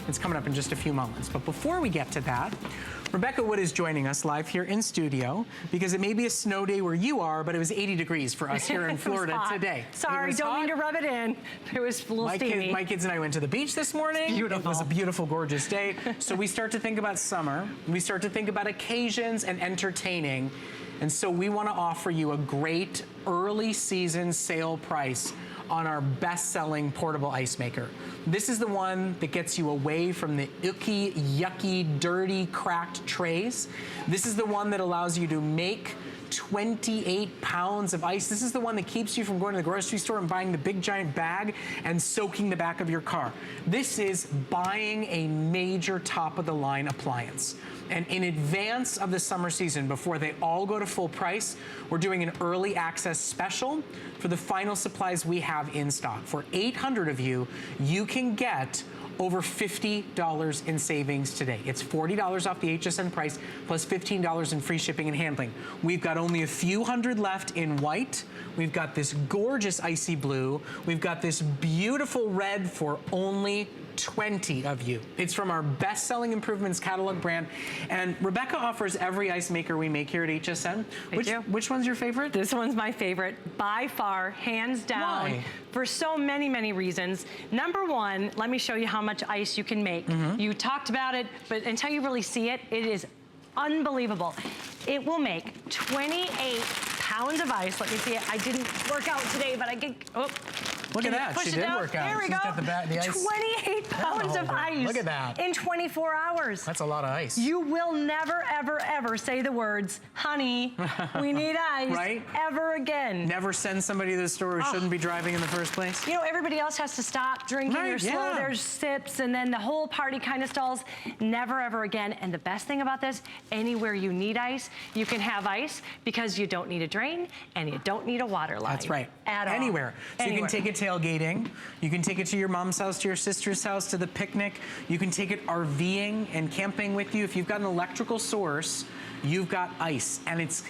It's coming up in just a few moments. But before we get to that, Rebecca Wood is joining us live here in studio because it may be a snow day where you are, but it was 80 degrees for us here in Florida today. Sorry, don't mean to rub it in. It was a little steamy. My kids and I went to the beach this morning. Beautiful. It was a beautiful, gorgeous day. So we start to think about summer. We start to think about occasions and entertaining. And so we want to offer you a great early season sale price on our best-selling portable ice maker. This is the one that gets you away from the icky, yucky, dirty, cracked trays. This is the one that allows you to make 28 pounds of ice. This is the one that keeps you from going to the grocery store and buying the big giant bag and soaking the back of your car. This is buying a major top-of-the-line appliance. And in advance of the summer season, before they all go to full price, we're doing an early access special for the final supplies we have in stock. For 800 of you, you can get over $50 in savings today. It's $40 off the HSN price plus $15 in free shipping and handling. We've got only a few hundred left in white. We've got this gorgeous icy blue. We've got this beautiful red for only 20 of you. It's from our best-selling improvements catalog brand. And Rebecca offers every ice maker we make here at HSN. Which one's your favorite? This one's my favorite by far, hands down. Why? For so many, many reasons. Number one, let me show you how much ice you can make. You talked about it, but until you really see it, it is unbelievable. It will make 28 pounds of ice. Let me see it. I didn't work out today, but I get, Look at that, she did work out. There we go. She's got the ice. 28 pounds of ice. Look at that. In 24 hours. That's a lot of ice. You will never, ever, ever say the words, honey, we need ice, right? Ever again. Never send somebody to the store who shouldn't be driving in the first place. You know, everybody else has to stop drinking or slow their sips, and then the whole party kind of stalls. Never, ever again. And the best thing about this, anywhere you need ice, you can have ice because you don't need a drain and you don't need a water line. That's right. At all. Anywhere. So you can take it tailgating. You can take it to your mom's house, to your sister's house, to the picnic. You can take it RVing and camping with you. If you've got an electrical source, you've got ice, and it's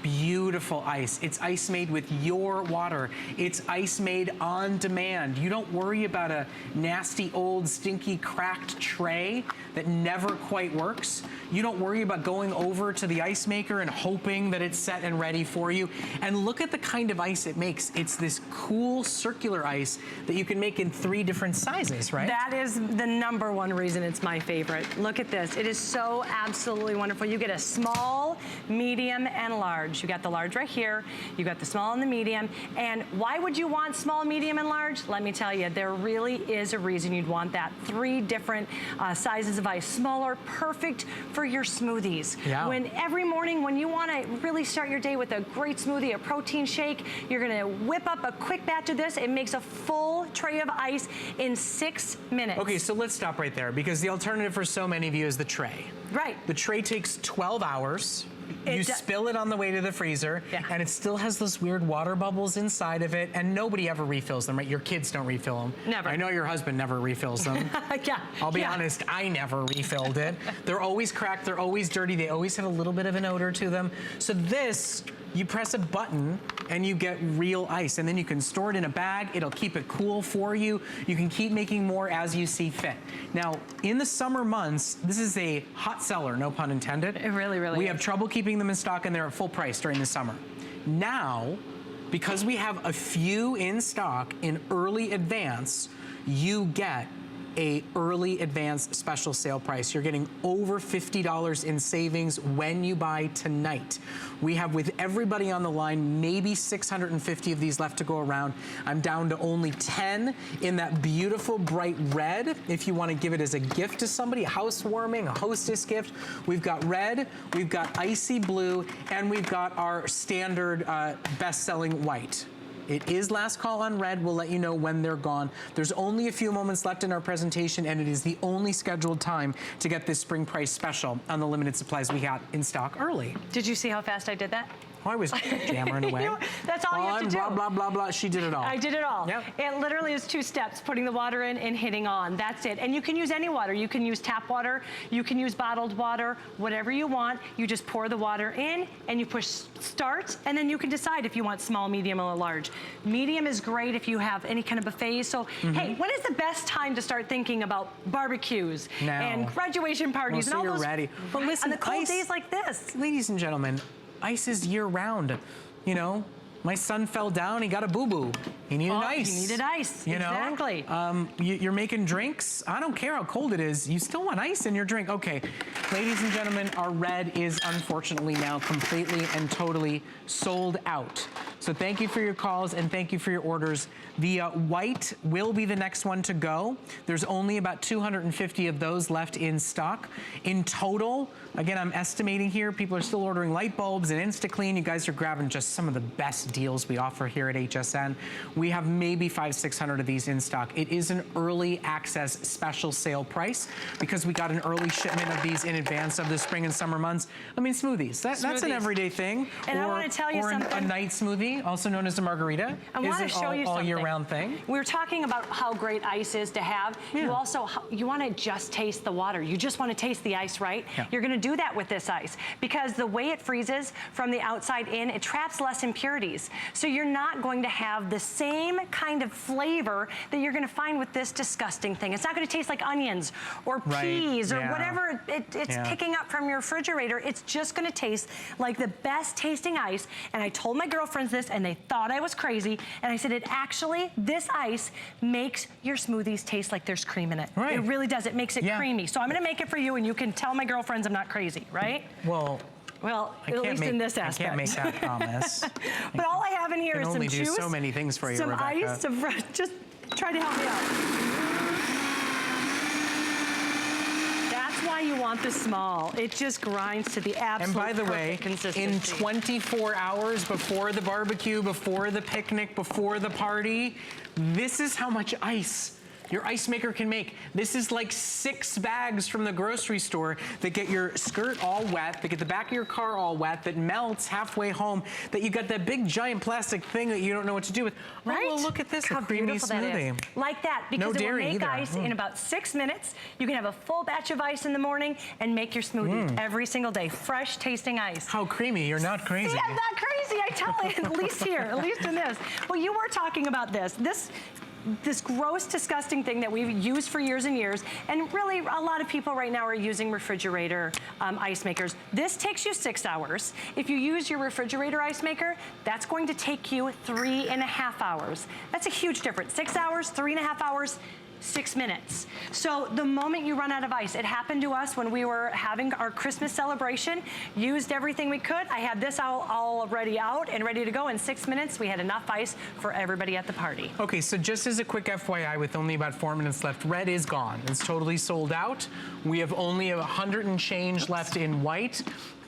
beautiful ice. It's ice made with your water. It's ice made on demand. You don't worry about a nasty, old, stinky, cracked tray that never quite works. You don't worry about going over to the ice maker and hoping that it's set and ready for you. And look at the kind of ice it makes. It's this cool circular ice that you can make in 3 different sizes, right? That is the number one reason it's my favorite. Look at this. It is so absolutely wonderful. You get a small, medium, and large. You got the large right here. You got the small and the medium. And why would you want small, medium, and large? Let me tell you, there really is a reason you'd want that. 3 different sizes of ice. Smaller, perfect for your smoothies. Yeah. When every morning when you want to really start your day with a great smoothie, a protein shake, you're going to whip up a quick batch of this. It makes a full tray of ice in 6 minutes. Okay, so let's stop right there because the alternative for so many of you is the tray. Right. The tray takes 12 hours. You spill it on the way to the freezer, and it still has those weird water bubbles inside of it, and nobody ever refills them, right? Your kids don't refill them. Never. I know your husband never refills them. I'll be honest, I never refilled it. They're always cracked, they're always dirty, they always have a little bit of an odor to them. So this, you press a button and you get real ice, and then you can store it in a bag. It'll keep it cool for you. You can keep making more as you see fit. Now, in the summer months, this is a hot seller, no pun intended. It really, really is. We have trouble keeping them in stock, and they're at full price during the summer. Now, because we have a few in stock in early advance, you get a early advance special sale price. You're getting over $50 in savings when you buy tonight. We have, with everybody on the line, maybe 650 of these left to go around. I'm down to only 10 in that beautiful bright red. If you want to give it as a gift to somebody, a housewarming, a hostess gift. We've got red, we've got icy blue, and we've got our standard best-selling white. It is last call on red. We'll let you know when they're gone. There's only a few moments left in our presentation, and it is the only scheduled time to get this spring price special on the limited supplies we got in stock early. Did you see how fast I did that? I was jammering away. That's all you have to do. Blah, blah, blah, blah. She did it all. I did it all. Yep. It literally is 2 steps, putting the water in and hitting on. That's it. And you can use any water. You can use tap water. You can use bottled water, whatever you want. You just pour the water in and you push start, and then you can decide if you want small, medium, or large. Medium is great if you have any kind of buffet. So, hey, when is the best time to start thinking about barbecues and graduation parties and all those? Ready. But listen, on the cold days like this. Ladies and gentlemen, ice is year round. You know, my son fell down, he got a boo-boo. He needed ice. He needed ice, exactly. You're making drinks. I don't care how cold it is. You still want ice in your drink. Okay, ladies and gentlemen, our red is unfortunately now completely and totally sold out. So thank you for your calls and thank you for your orders. The white will be the next one to go. There's only about 250 of those left in stock. In total, again, I'm estimating here, people are still ordering light bulbs and InstaClean. You guys are grabbing just some of the best deals we offer here at HSN. We have maybe 500-600 of these in stock. It is an early access special sale price because we got an early shipment of these in advance of the spring and summer months. I mean, smoothies, that's an everyday thing. And I want to tell you something. Or a night smoothie, also known as a margarita. I want to show you something. All year round thing. We were talking about how great ice is to have. Yeah. You also, you want to just taste the water. You just want to taste the ice, right? Yeah. You're going to do that with this ice because the way it freezes from the outside in, it traps less impurities. So you're not going to have the same kind of flavor that you're going to find with this disgusting thing. It's not going to taste like onions or peas or whatever it's picking up from your refrigerator. It's just going to taste like the best tasting ice. And I told my girlfriends this and they thought I was crazy. And I said, this ice makes your smoothies taste like there's cream in it. Right. It really does. It makes it creamy. So I'm going to make it for you and you can tell my girlfriends I'm not crazy, right? Well, at least in this aspect. I can't make that promise. But all I have in here is some juice. I can only do so many things for you, some Rebecca. Ice, just try to help me out. That's why you want the small. It just grinds to the absolute perfect consistency. In 24 hours before the barbecue, before the picnic, before the party, this is how much ice your ice maker can make. This is like 6 bags from the grocery store that get your skirt all wet, that get the back of your car all wet, that melts halfway home, that you got that big giant plastic thing that you don't know what to do with. Right? Oh, well, look at this, How a creamy smoothie. Like that, because it will make ice in about 6 minutes. You can have a full batch of ice in the morning and make your smoothie every single day. Fresh tasting ice. How creamy, you're not crazy. See, I'm not crazy, I tell you, at least here, at least in this. Well, you were talking about this gross, disgusting thing that we've used for years and years, and really a lot of people right now are using refrigerator ice makers. This takes you 6 hours. If you use your refrigerator ice maker, that's going to take you 3.5 hours. That's a huge difference. 6 hours, 3.5 hours, 6 minutes. So the moment you run out of ice, it happened to us when we were having our Christmas celebration, used everything we could. I had this all already out and ready to go. In 6 minutes, we had enough ice for everybody at the party. Okay, so just as a quick FYI, with only about 4 minutes left, red is gone. It's totally sold out. We have only 100 and change left in white.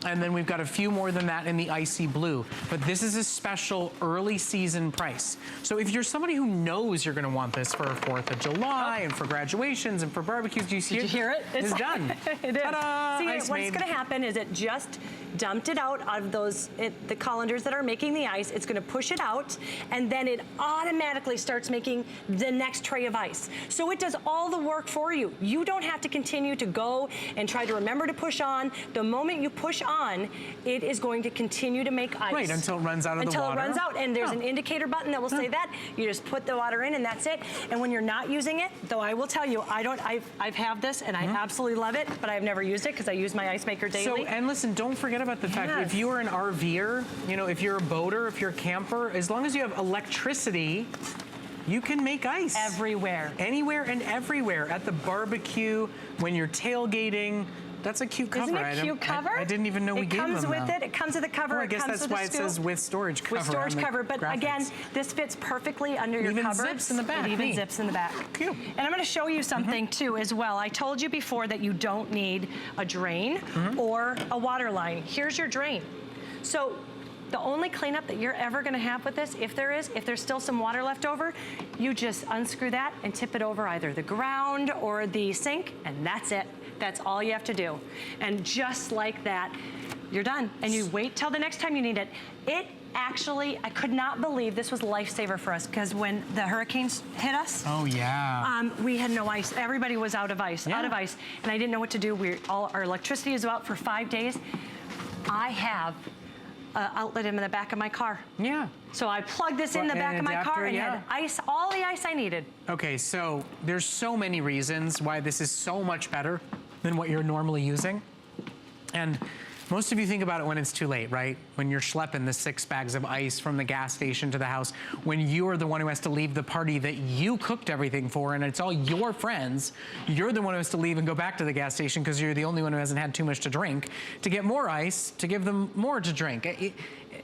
And then we've got a few more than that in the icy blue. But this is a special early season price. So if you're somebody who knows you're gonna want this for 4th of July and for graduations and for barbecues, do you see it? Did you hear it? It's done. It is. Ta-da! See, what's gonna happen is it just dumped it out of the colanders that are making the ice. It's gonna push it out, and then it automatically starts making the next tray of ice. So it does all the work for you. You don't have to continue to go and try to remember to push on. The moment you push on, it is going to continue to make ice. Right, until it runs out of the water. Until it runs out, and there's an indicator button that will say that. You just put the water in and that's it. And when you're not using it, though I will tell you, I've had this and I absolutely love it, but I've never used it because I use my ice maker daily. So, and listen, don't forget about the fact that if you are an RVer, you know, if you're a boater, if you're a camper, as long as you have electricity, you can make ice. Everywhere. Anywhere and everywhere. At the barbecue, when you're tailgating. That's a cute cover item. Isn't it a cute cover? I didn't even know we gave them It comes with it. It comes with the cover. Well, I guess that's why it says with storage cover. With storage cover, but again, this fits perfectly under your cupboards. It even zips in the back. It even zips in the back. Cute. And I'm going to show you something too as well. I told you before that you don't need a drain or a water line. Here's your drain. So the only cleanup that you're ever gonna have with this, if there's still some water left over, you just unscrew that and tip it over either the ground or the sink, and that's it. That's all you have to do. And just like that, You're done. And you wait till the next time you need it. It actually, I could not believe this was a lifesaver for us, because when the hurricanes hit us, oh yeah, we had no ice. Everybody was out of ice, and I didn't know what to do. All our electricity was out for 5 days. I have an outlet in the back of my car. Yeah. So I plugged this in the back of my car and had ice, all the ice I needed. Okay, so there's so many reasons why this is so much better than what you're normally using. And most of you think about it when it's too late, right? When you're schlepping the 6 bags of ice from the gas station to the house, when you're the one who has to leave the party that you cooked everything for, and it's all your friends, you're the one who has to leave and go back to the gas station because you're the only one who hasn't had too much to drink, to get more ice, to give them more to drink.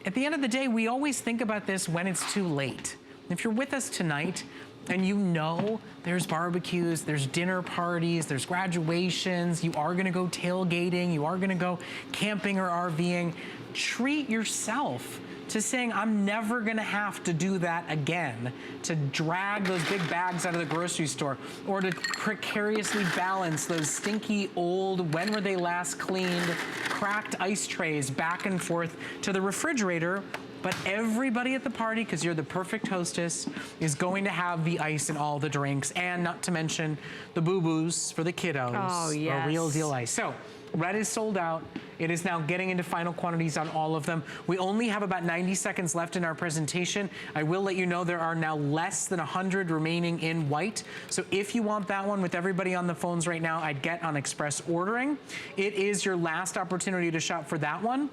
At the end of the day, we always think about this when it's too late. If you're with us tonight, and you know there's barbecues, there's dinner parties, there's graduations, you are gonna go tailgating, you are gonna go camping or RVing, treat yourself to saying, I'm never gonna have to do that again, to drag those big bags out of the grocery store, or to precariously balance those stinky old, when were they last cleaned, cracked ice trays back and forth to the refrigerator. But everybody at the party, because you're the perfect hostess, is going to have the ice in all the drinks, and not to mention the boo-boos for the kiddos. Oh, yes. Or real deal ice. So, red is sold out. It is now getting into final quantities on all of them. We only have about 90 seconds left in our presentation. I will let you know there are now less than 100 remaining in white. So if you want that one, with everybody on the phones right now, I'd get on express ordering. It is your last opportunity to shop for that one.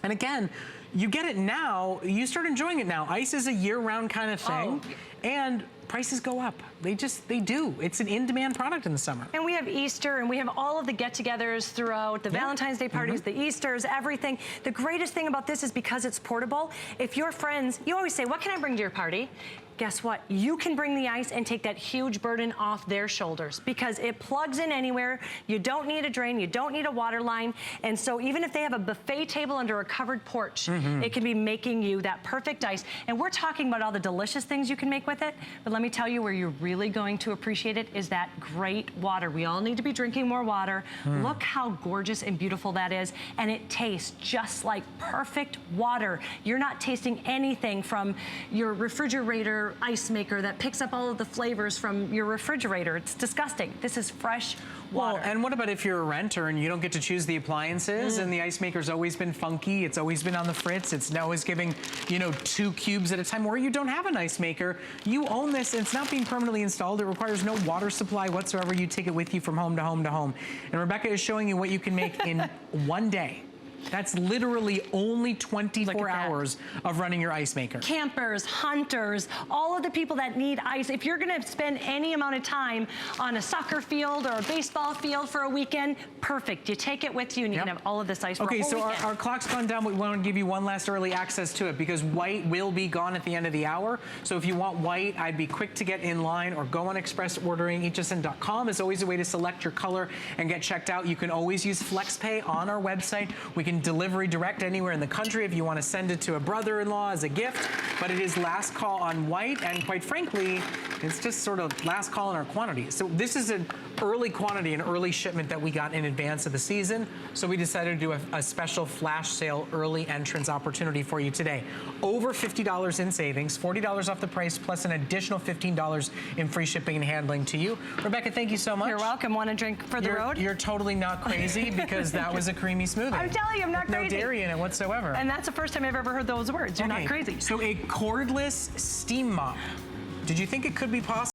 And again, you get it now, you start enjoying it now. Ice is a year-round kind of thing, and prices go up. They do. It's an in-demand product in the summer. And we have Easter, and we have all of the get-togethers throughout, the Valentine's Day parties, the Easters, everything. The greatest thing about this is because it's portable. If your friends, you always say, what can I bring to your party? Guess what? You can bring the ice and take that huge burden off their shoulders, because it plugs in anywhere. You don't need a drain. You don't need a water line. And so even if they have a buffet table under a covered porch, it can be making you that perfect ice. And we're talking about all the delicious things you can make with it. But let me tell you where you're really going to appreciate it is that great water. We all need to be drinking more water. Look how gorgeous and beautiful that is. And it tastes just like perfect water. You're not tasting anything from your refrigerator ice maker that picks up all of the flavors from your refrigerator. It's disgusting. This is fresh water. Well, and what about if you're a renter and you don't get to choose the appliances, and the ice maker's always been funky, it's always been on the fritz, it's always giving, 2 cubes at a time, or you don't have an ice maker, you own this, it's not being permanently installed, it requires no water supply whatsoever, you take it with you from home to home to home. And Rebecca is showing you what you can make in one day. That's literally only 24 hours of running your ice maker. Campers, hunters, all of the people that need ice. If you're gonna spend any amount of time on a soccer field or a baseball field for a weekend, perfect. You take it with you and you can have all of this ice for a whole weekend. Okay, so our clock's gone down, but we want to give you one last early access to it because white will be gone at the end of the hour. So if you want white, I'd be quick to get in line or go on express ordering. HSN.com is always a way to select your color and get checked out. You can always use FlexPay on our website. We can delivery direct anywhere in the country if you want to send it to a brother-in-law as a gift, but it is last call on white, and quite frankly, it's just sort of last call on our quantity. So this is an early quantity, an early shipment that we got in advance of the season, so we decided to do a special flash sale early entrance opportunity for you today. Over $50 in savings, $40 off the price, plus an additional $15 in free shipping and handling to you. Rebecca, thank you so much. You're welcome. Want a drink for the road? You're totally not crazy because that was a creamy smoothie. I'm telling you, I'm not crazy. No dairy in it whatsoever. And that's the first time I've ever heard those words. You're not crazy. So a cordless steam mop. Did you think it could be possible?